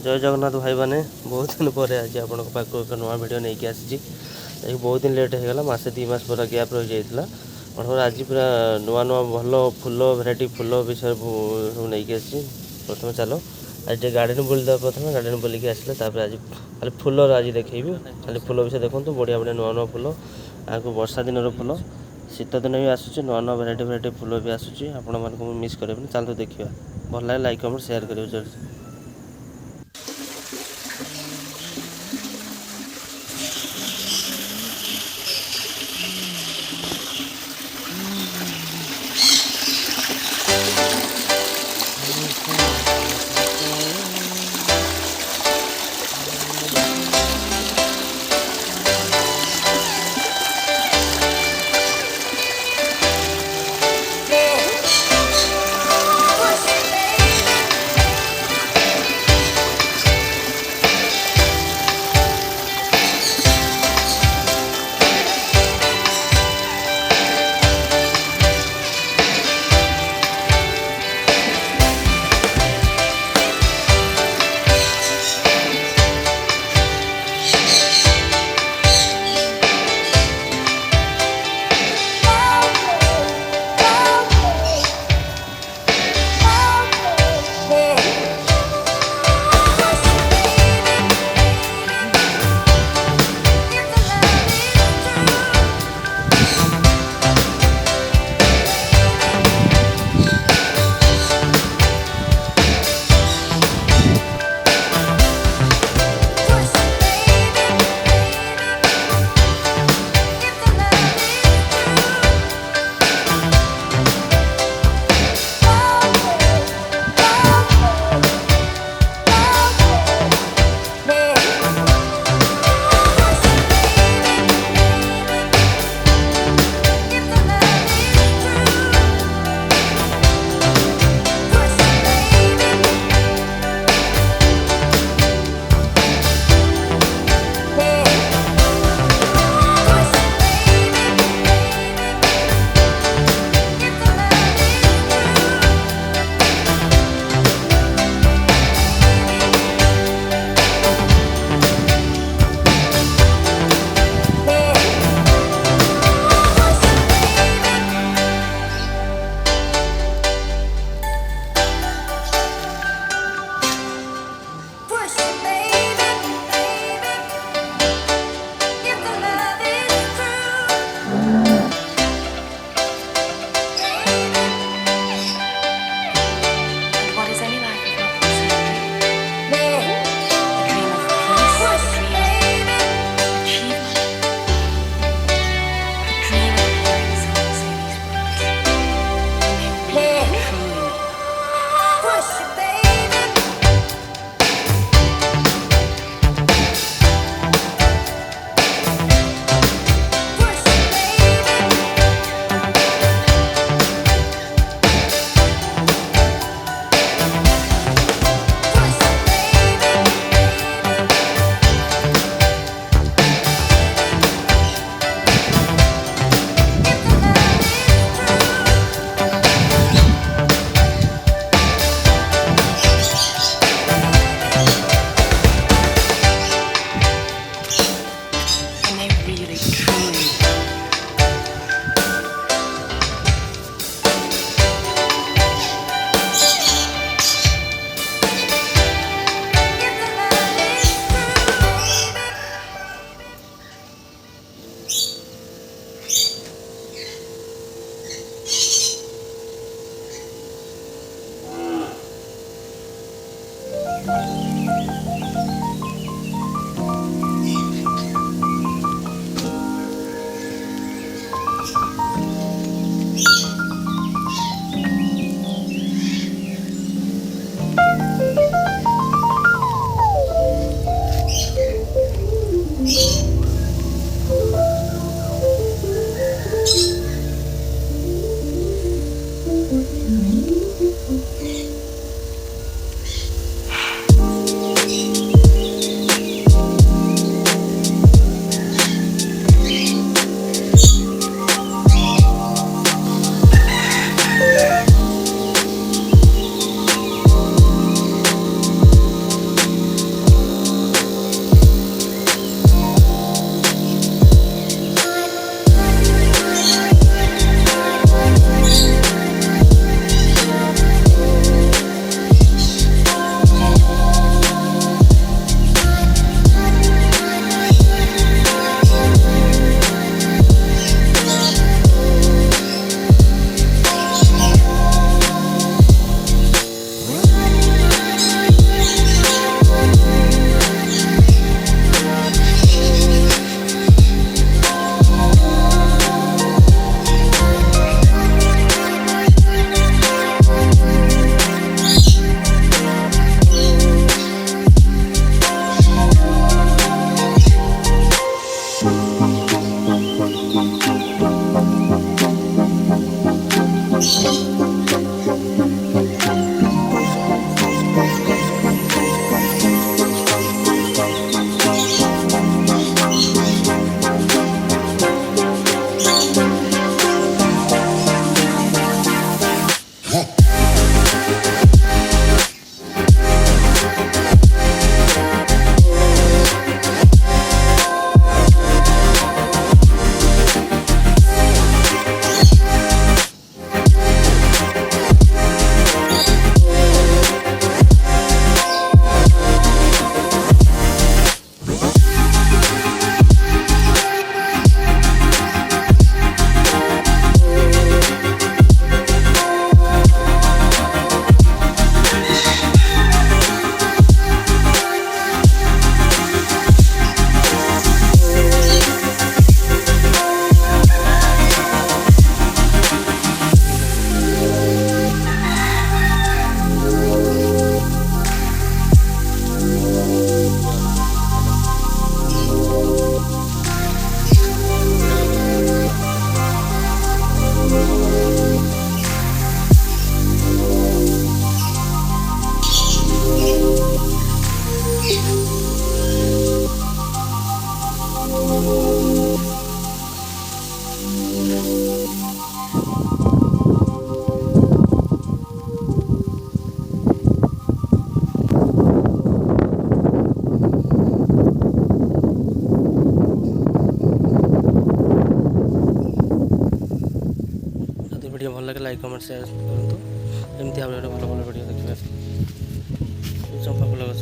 जय जगन्नाथ भाई मैंने बहुत दिन पर आज आपण पाक एक नुआ भिड नहीं आसी बहुत दिन लेट होगा मसे 2 मास पूरा गैप रही जाता और आज पूरा नुआ नुआ भल फुल भेराइटी फुल विषय सब नहीं आसी। प्रथम चलो आज गार्डन बुलद प्रथम गार्डन बुलिक आसले आज खाली फुल आज देखी खाली फुल विषय देखो बढ़िया बढ़िया नुआ नुआ फुल आगे वर्षा दिन फुल शीत दिन भी आसूँ नुआ नुआ भेराइटी भेराइटी फुल भी आसूँ आपण मानक मिस करेंगे। चलते देखा भल लगे लाइक कमेंट शेयर करेंगे। ଭିଡ଼ିଓ ଭଲ ଲାଗେ ଲାଇକ୍ କମେଣ୍ଟ ସେୟାର କରନ୍ତୁ। ଏମିତି ଭାବରେ ଭଲ ଭଲ ଭିଡ଼ିଓ ଦେଖିବେ। ଚମ୍ପା ଫୁଲ ଗଛ